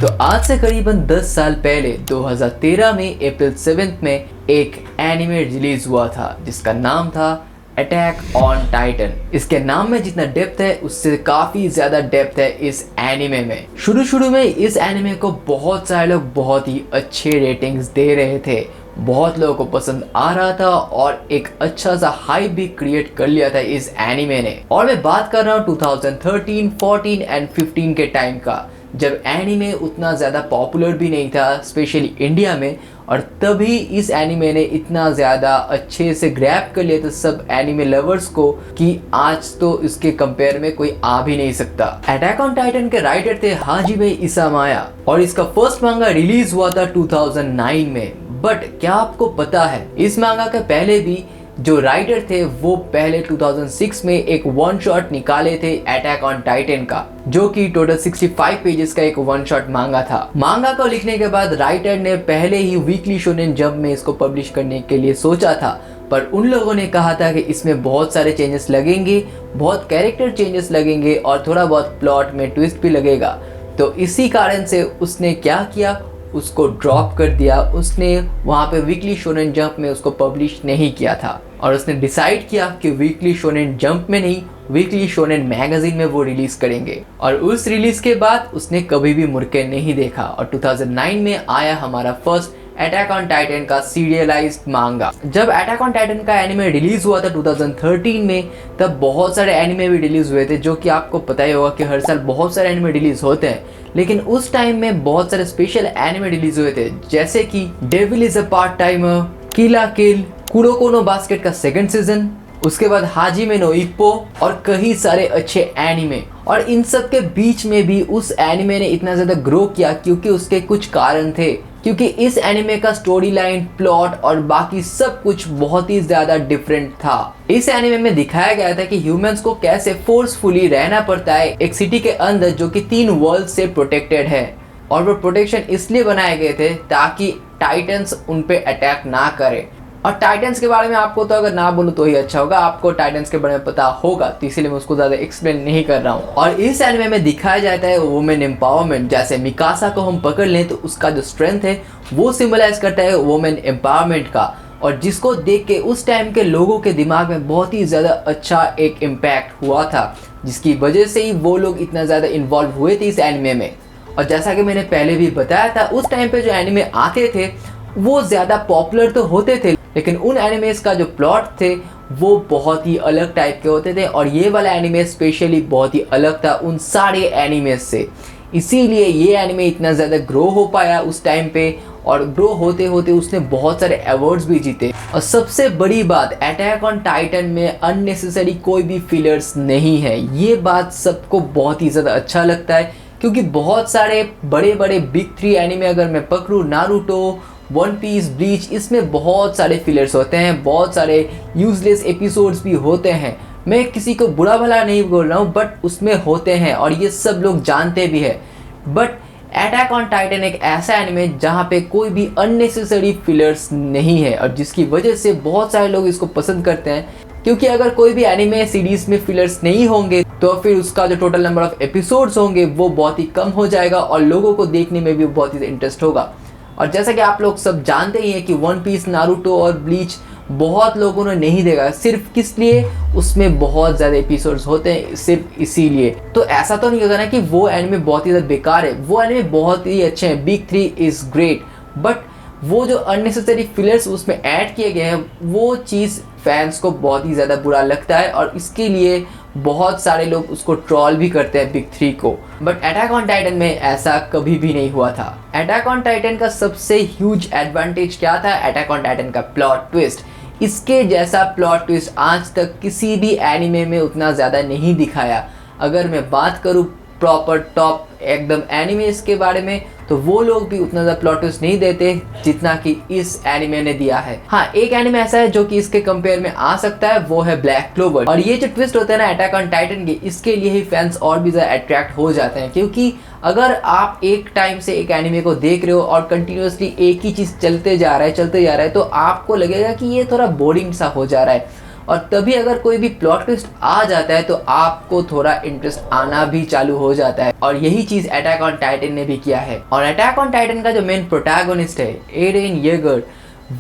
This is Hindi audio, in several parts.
तो आज से करीबन 10 साल पहले 2013 में अप्रैल 7 में एक एनिमे रिलीज हुआ था जिसका नाम था अटैक ऑन टाइटन। इसके नाम में जितना डेप्थ है उससे काफी ज्यादा डेप्थ है इस एनिमे में। शुरू में इस एनिमे को बहुत सारे लोग बहुत ही अच्छे रेटिंग्स दे रहे थे, बहुत लोगों को पसंद आ रहा था और एक अच्छा सा हाइप भी क्रिएट कर लिया था इस एनिमे ने। और मैं बात कर रहा हूँ 2013, 14 एंड 15 के टाइम का, जब एनिमे उतना ज़्यादा पॉपुलर भी नहीं था स्पेशली इंडिया में, और तभी इस एनिमे ने इतना ज़्यादा अच्छे से ग्रैब कर लिया था सब एनिमे लवर्स को कि आज तो इसके कंपेयर में कोई आ भी नहीं सकता। अटैक ऑन टाइटन के राइटर थे हाजिमे इसामाया और इसका फर्स्ट मांगा रिलीज हुआ था 2009 में। बट क्या आपको पता है इस मांगा के पहले भी जो राइटर थे वो पहले 2006 में एक वन शॉट निकाले थे अटैक ऑन टाइटन का, जो कि टोटल 65 पेजेस का एक वन शॉट मांगा था। मांगा को लिखने के बाद राइटर ने पहले ही वीकली शोनेन जंप में इसको पब्लिश करने के लिए सोचा था, पर उन लोगों ने कहा था कि इसमें बहुत सारे चेंजेस लगेंगे, बहुत कैरेक्टर चेंजेस लगेंगे और थोड़ा बहुत प्लॉट में ट्विस्ट भी लगेगा। तो इसी कारण से उसने क्या किया, उसको ड्रॉप कर दिया। उसने वहाँ पे वीकली शोनेन जंप में उसको पब्लिश नहीं किया था और उसने डिसाइड किया कि वीकली शोनेन जंप में नहीं, वीकली शोनेन मैगजीन में वो रिलीज करेंगे। और उस रिलीज के बाद उसने कभी भी मुड़ के नहीं देखा और 2009 में आया हमारा फर्स्ट अटैक ऑन टाइटन का सीरियलाइज्ड मांगा। जब अटैक ऑन टाइटन का एनिमे रिलीज हुआ था 2013 में, तब बहुत सारे एनिमे भी रिलीज हुए थे, जो कि आपको पता ही होगा कि हर साल बहुत सारे एनिमे रिलीज होते हैं। लेकिन उस टाइम में बहुत सारे स्पेशल एनिमे रिलीज हुए थे, जैसे कि Devil is a part timer, Kill la Kill, Kuroko no Basket का सेकंड सीजन, उसके बाद हाजिमे नो इप्पो और कई सारे अच्छे एनिमे। और इन सब के बीच में भी उस एनिमे ने इतना ज़्यादा ग्रो किया क्योंकि उसके कुछ कारण थे, क्योंकि इस एनिमे का स्टोरी लाइन, प्लॉट और बाकी सब कुछ बहुत ही ज़्यादा डिफरेंट था। इस एनिमे में दिखाया गया था कि ह्यूमंस को कैसे फोर्सफुली रहना पड़ता है एक सिटी के अंदर जो कि 3 वर्ल्ड से प्रोटेक्टेड है, और वो प्रोटेक्शन इसलिए बनाए गए थे ताकि टाइटन्स उन पे अटैक ना करे। और टाइटन्स के बारे में आपको तो अगर ना बोलूं तो ही अच्छा होगा, आपको टाइटन्स के बारे में पता होगा, तो इसीलिए मैं उसको ज़्यादा एक्सप्लेन नहीं कर रहा हूँ। और इस एनिमे में दिखाया जाता है वुमेन एम्पावरमेंट। जैसे मिकासा को हम पकड़ लें तो उसका जो स्ट्रेंथ है वो सिंबलाइज करता है वुमेन एम्पावरमेंट का, और जिसको देख के उस टाइम के लोगों के दिमाग में बहुत ही ज़्यादा अच्छा एक इम्पैक्ट हुआ था, जिसकी वजह से ही वो लोग इतना ज़्यादा इन्वॉल्व हुए थे इस एनिमे में। और जैसा कि मैंने पहले भी बताया था, उस टाइम पे जो एनिमे आते थे वो ज़्यादा पॉपुलर तो होते थे, लेकिन उन एनिमेस का जो प्लॉट थे वो बहुत ही अलग टाइप के होते थे, और ये वाला एनिमे स्पेशली बहुत ही अलग था उन सारे एनिमेस से। इसीलिए ये एनिमे इतना ज़्यादा ग्रो हो पाया उस टाइम पे, और ग्रो होते होते उसने बहुत सारे अवार्ड्स भी जीते। और सबसे बड़ी बात, अटैक ऑन टाइटन में अननेसेसरी कोई भी फिलर्स नहीं है। ये बात सबको बहुत ही ज़्यादा अच्छा लगता है, क्योंकि बहुत सारे बड़े बड़े बिग 3 एनिमे अगर मैं पकड़ूँ, नारुतो, वन पीस, ब्लीच, इसमें बहुत सारे फिलर्स होते हैं, बहुत सारे यूजलेस एपिसोड्स भी होते हैं। मैं किसी को बुरा भला नहीं बोल रहा हूँ, बट उसमें होते हैं और ये सब लोग जानते भी हैं। बट अटैक ऑन टाइटन एक ऐसा एनिमे जहाँ पे कोई भी अननेसेसरी फिलर्स नहीं है, और जिसकी वजह से बहुत सारे लोग इसको पसंद करते हैं। क्योंकि अगर कोई भी एनिमे सीरीज में फिलर्स नहीं होंगे तो फिर उसका जो टोटल नंबर ऑफ एपिसोड्स होंगे वो बहुत ही कम हो जाएगा और लोगों को देखने में भी बहुत ही इंटरेस्ट होगा। और जैसा कि आप लोग सब जानते ही हैं कि वन पीस, नारुतो और ब्लीच बहुत लोगों ने नहीं देखा, सिर्फ किस लिए, उसमें बहुत ज़्यादा एपिसोड्स होते हैं, सिर्फ इसीलिए। तो ऐसा तो नहीं होता ना कि वो एनिमे बहुत ही ज़्यादा बेकार है, वो एनिमे बहुत ही अच्छे हैं, बिग 3 इज़ ग्रेट। बट वो जो अननेसेसरी फिलर्स उसमें ऐड किए गए हैं वो चीज़ फैंस को बहुत ही ज़्यादा बुरा लगता है, और इसके लिए बहुत सारे लोग उसको ट्रॉल भी करते हैं बिग 3 को। बट अटैक ऑन टाइटन में ऐसा कभी भी नहीं हुआ था। अटैक ऑन टाइटन का सबसे ह्यूज एडवांटेज क्या था? अटैक ऑन टाइटन का प्लॉट ट्विस्ट। इसके जैसा प्लॉट ट्विस्ट आज तक किसी भी एनिमे में उतना ज़्यादा नहीं दिखाया। अगर मैं बात करूँ प्रॉपर टॉप एकदम एनिमेस के बारे में, तो वो लोग भी उतना ज़्यादा प्लॉट ट्विस्ट नहीं देते जितना कि इस एनिमे ने दिया है। हाँ, एक एनिमे ऐसा है जो कि इसके कंपेयर में आ सकता है, वो है ब्लैक क्लोवर। और ये जो ट्विस्ट होते हैं ना अटैक ऑन टाइटन के, इसके लिए ही फैंस और भी ज़्यादा अट्रैक्ट हो जाते हैं। क्योंकि अगर आप एक टाइम से एक एनिमे को देख रहे हो और कंटिन्यूसली एक ही चीज़ चलते जा रहा है, तो आपको लगेगा कि ये थोड़ा बोरिंग सा हो जा रहा है। और तभी अगर कोई भी प्लॉट ट्विस्ट आ जाता है तो आपको थोड़ा इंटरेस्ट आना भी चालू हो जाता है। और यही चीज अटैक ऑन टाइटन ने भी किया है। और अटैक ऑन टाइटन का जो मेन प्रोटैगोनिस्ट है एरेन येगर,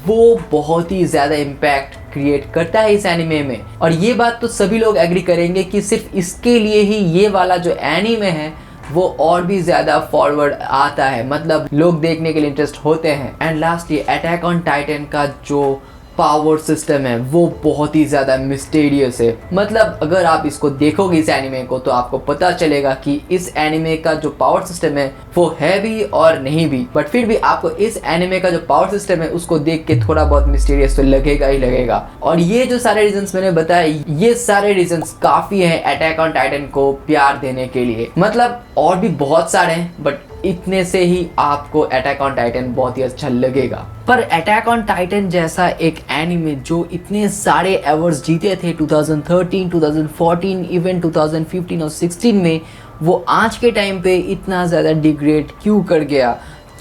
वो बहुत ही ज्यादा इम्पैक्ट क्रिएट करता है इस एनिमे में। और ये बात तो सभी लोग एग्री करेंगे कि सिर्फ इसके लिए ही ये वाला जो एनिमे है वो और भी ज्यादा फॉरवर्ड आता है, मतलब लोग देखने के लिए इंटरेस्ट होते हैं। एंड लास्ट, ये अटैक ऑन टाइटन का जो पावर सिस्टम है वो बहुत ही ज्यादा मिस्टीरियस है। मतलब अगर आप इसको देखोगे इस एनिमे को तो आपको पता चलेगा कि इस एनिमे का जो पावर सिस्टम है वो है भी और नहीं भी, बट फिर भी आपको इस एनिमे का जो पावर सिस्टम है उसको देख के थोड़ा बहुत मिस्टीरियस तो लगेगा ही लगेगा। और ये जो सारे रीजंस मैंने बताए, ये सारे रीजंस काफी हैं अटैक ऑन टाइटन को प्यार देने के लिए। मतलब और भी बहुत सारे हैं, बट इतने से ही आपको अटैक ऑन टाइटन बहुत ही अच्छा लगेगा। पर अटैक ऑन टाइटन जैसा एक एनिमे जो इतने सारे अवार्ड्स जीते थे 2013, 2014, इवन 2015 और 16 में, वो आज के टाइम पे इतना ज़्यादा डिग्रेड क्यों कर गया?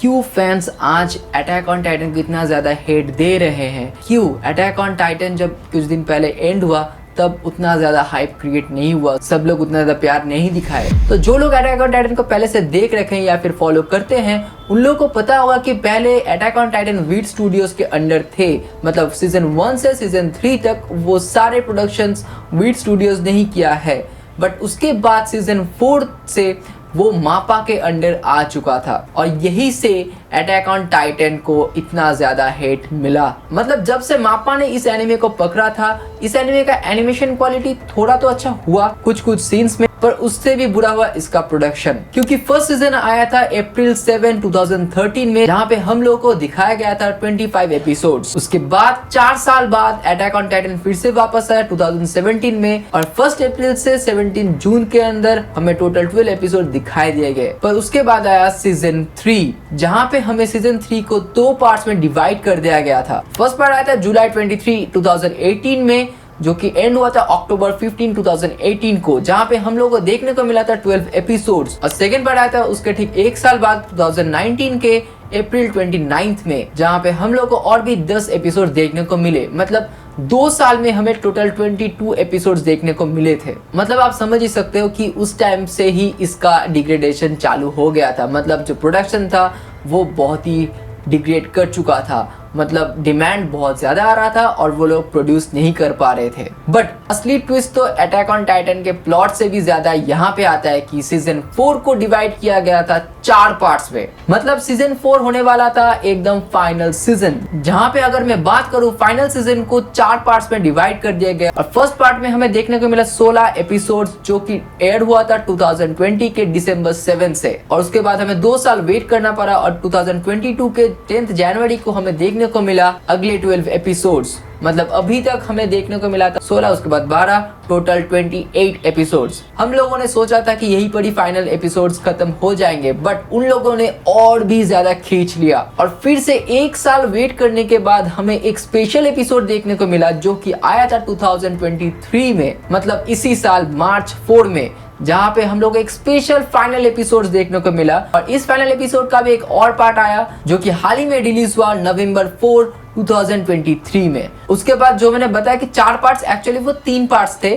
क्यों फैंस आज अटैक ऑन टाइटन को इतना ज़्यादा हेट दे रहे हैं? क्यों अटैक ऑन टाइटन जब कुछ दिन पहले एंड हुआ तब उतना ज़्यादा हाइप क्रिएट नहीं हुआ, सब लोग उतना ज़्यादा प्यार नहीं दिखाए? तो जो लोग अटैक ऑन टाइटन को पहले से देख रखे हैं या फिर फॉलो करते हैं, उन लोगों को पता होगा कि पहले attack on Titan wheat studios के अंडर थे। मतलब सीजन 1 से सीजन 3 तक वो सारे प्रोडक्शंस वीट स्टूडियोज ने ही किया है, बट उसके बाद सीजन 4 से वो मापा के अंडर आ चुका था। और यही से अटैक ऑन टाइटन को इतना ज्यादा हेट मिला। मतलब जब से मापा ने इस एनिमे को पकड़ा था, इस एनिमे का एनिमेशन क्वालिटी थोड़ा तो अच्छा हुआ कुछ कुछ सीन्स में, पर उससे भी बुरा हुआ इसका प्रोडक्शन। क्योंकि फर्स्ट सीजन आया था अप्रैल 7, 2013 में, जहाँ पे हम लोगों को दिखाया गया था 25 एपिसोड्स। उसके बाद 4 साल बाद अटैक ऑन टाइटन फिर से वापस आया 2017 में, और 1 अप्रैल से 17 जून के अंदर हमें टोटल 12 एपिसोड दिखाई दिए गए। पर उसके बाद आया सीजन 3, जहाँ पे हमें सीजन 3 को 2 पार्ट्स में डिवाइड कर दिया गया था। फर्स्ट पार्ट आया था जुलाई 23, 2018 में, जो कि एंड हुआ था अक्टूबर 15, 2018 को, जहाँ पे हम लोगों को देखने को मिला था 12 एपिसोड्स। और सेकंड पार्ट आया था उसके ठीक 1 साल बाद 2019 के अप्रैल 29 में, जहाँ पे हम लोग को और भी 10 एपिसोड देखने को मिले। मतलब 2 साल में हमें टोटल 22 एपिसोड्स देखने को मिले थे। मतलब आप समझ ही सकते हो कि उस टाइम से ही इसका डिग्रेडेशन चालू हो गया था। मतलब जो प्रोडक्शन था वो बहुत ही डिग्रेड कर चुका था। मतलब डिमांड बहुत ज्यादा आ रहा था और वो लोग प्रोड्यूस नहीं कर पा रहे थे। बट असली ट्विस्ट तो अटैक ऑन टाइटन के प्लॉट से भी ज्यादा यहाँ पे आता है कि सीजन 4 को डिवाइड किया गया था 4 पार्ट्स में। मतलब सीजन 4 होने वाला था एकदम फाइनल सीजन, जहाँ पे अगर मैं बात करूँ फाइनल सीजन को 4 पार्ट्स में डिवाइड कर दिया गया। और फर्स्ट पार्ट में हमें देखने को मिला 16 एपिसोड्स, जो कि एयर हुआ था 2020 के दिसंबर 7 से। और उसके बाद हमें 2 साल वेट करना पड़ा और 2022 के 10 जनवरी को हमें देखने को मिला अगले 12 एपिसोड्स। मतलब अभी तक हमें देखने को मिला था 16, उसके बाद 12, टोटल 28 एपिसोड्स। हम लोगों ने सोचा था कि यही पर ही फाइनल एपिसोड्स खत्म हो जाएंगे, बट उन लोगों ने और भी ज्यादा खींच लिया। और फिर से 1 साल वेट करने के बाद हमें एक स्पेशल एपिसोड देखने को मिला, जो कि आया था 2023 में, मतलब इसी साल मार्च 4 में, जहाँ पे हम लोग एक स्पेशल फाइनल एपिसोड देखने को मिला। और इस फाइनल एपिसोड का भी एक और पार्ट आया, जो कि हाल ही में रिलीज हुआ नवंबर 4, 2023 में। उसके बाद जो मैंने बताया कि 4 पार्ट्स, एक्चुअली वो 3 पार्ट्स थे।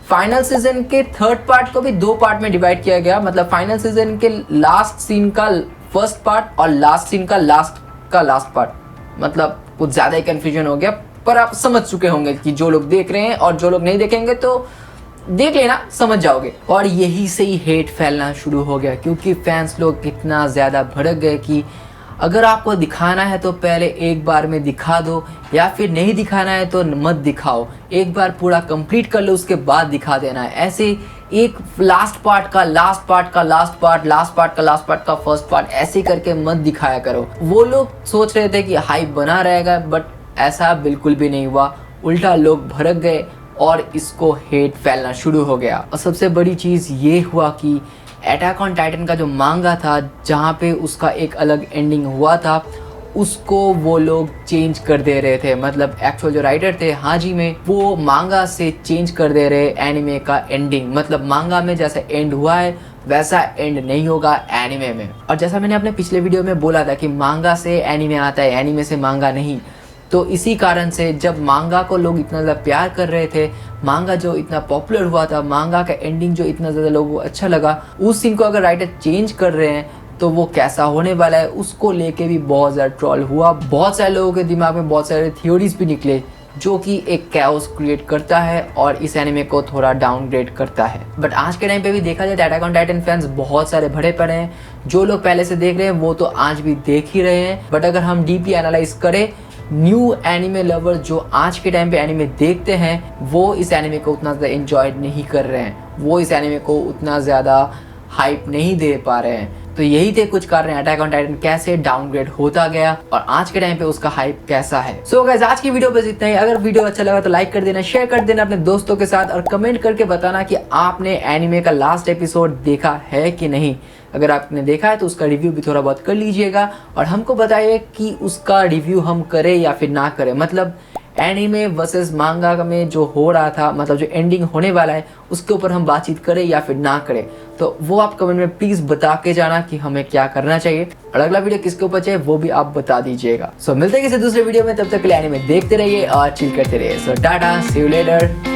फाइनल सीजन के 3rd पार्ट को भी 2 पार्ट में डिवाइड किया गया। मतलब फाइनल सीजन के लास्ट सीन का फर्स्ट पार्ट और लास्ट सीन का लास्ट पार्ट। मतलब कुछ ज्यादा ही कंफ्यूजन हो गया, पर आप समझ चुके होंगे कि जो लोग देख रहे हैं, और जो लोग नहीं देखेंगे तो देख लेना, समझ जाओगे। और यही से ही हेट फैलना शुरू हो गया, क्योंकि फैंस लोग इतना ज़्यादा भड़क गए कि अगर आपको दिखाना है तो पहले एक बार में दिखा दो, या फिर नहीं दिखाना है तो मत दिखाओ, एक बार पूरा कंप्लीट कर लो उसके बाद दिखा देना है। ऐसे एक लास्ट पार्ट का लास्ट पार्ट का लास्ट पार्ट, लास्ट पार्ट का लास्ट पार्ट का फर्स्ट पार्ट, ऐसे करके मत दिखाया करो। वो लोग सोच रहे थे कि हाइप बना रहेगा, बट ऐसा बिल्कुल भी नहीं हुआ। उल्टा लोग भड़क गए और इसको हेट फैलना शुरू हो गया। और सबसे बड़ी चीज़ ये हुआ कि अटैक ऑन टाइटन का जो मांगा था, जहाँ पे उसका एक अलग एंडिंग हुआ था, उसको वो लोग चेंज कर दे रहे थे। मतलब एक्चुअल जो राइटर थे हाजी में, वो मांगा से चेंज कर दे रहे एनिमे का एंडिंग। मतलब मांगा में जैसा एंड हुआ है वैसा एंड नहीं होगा एनिमे में। और जैसा मैंने अपने पिछले वीडियो में बोला था कि मांगा से एनिमे आता है, एनिमे से मांगा नहीं, तो इसी कारण से जब मांगा को लोग इतना ज़्यादा प्यार कर रहे थे, मांगा जो इतना पॉपुलर हुआ था, मांगा का एंडिंग जो इतना ज़्यादा लोगों को अच्छा लगा, उस सीन को अगर राइटर चेंज कर रहे हैं तो वो कैसा होने वाला है, उसको लेके भी बहुत ज़्यादा ट्रोल हुआ। बहुत सारे लोगों के दिमाग में बहुत सारे थ्योरीज भी निकले जो कि एक कैओस क्रिएट करता है और इस एनिमे को थोड़ा डाउनग्रेड करता है। बट आज के टाइम पे भी देखा जाए तो अटैक ऑन टाइटन फैंस बहुत सारे भरे पड़े हैं। जो लोग पहले से देख रहे हैं वो तो आज भी देख ही रहे हैं, बट अगर हम डीपली एनालाइज करें, न्यू एनिमे लवर जो आज के टाइम पे एनिमे देखते हैं वो इस एनिमे को उतना ज़्यादा एंजॉय नहीं कर रहे हैं, वो इस एनिमे को उतना ज़्यादा हाइप नहीं दे पा रहे हैं। तो यही थे कुछ कारण अटैक ऑन टाइटन कैसे डाउनग्रेड होता गया और आज के टाइम पे उसका हाइप कैसा है। सो गाइस, आज की वीडियो बस इतना ही। अगर वीडियो अच्छा लगा तो लाइक कर देना, शेयर कर देना अपने दोस्तों के साथ और कमेंट करके बताना कि आपने एनिमे का लास्ट एपिसोड देखा है कि नहीं। अगर आपने देखा है तो उसका रिव्यू भी थोड़ा बहुत कर लीजिएगा और हमको बताइए कि उसका रिव्यू हम करें या फिर ना करें। मतलब एनीमे वर्सेस मांगा में जो हो रहा था, मतलब जो एंडिंग होने वाला है, उसके ऊपर हम बातचीत करें या फिर ना करें। तो वो आप कमेंट में प्लीज़ बता के जाना कि हमें क्या करना चाहिए और अगला वीडियो किसके ऊपर चाहिए वो भी आप बता दीजिएगा। सो मिलते हैं किसी दूसरे वीडियो में, तब तक के लिए एनीमे देखते रहिए और चिल करते रहिए। सो टाटा, सी यू लेटर।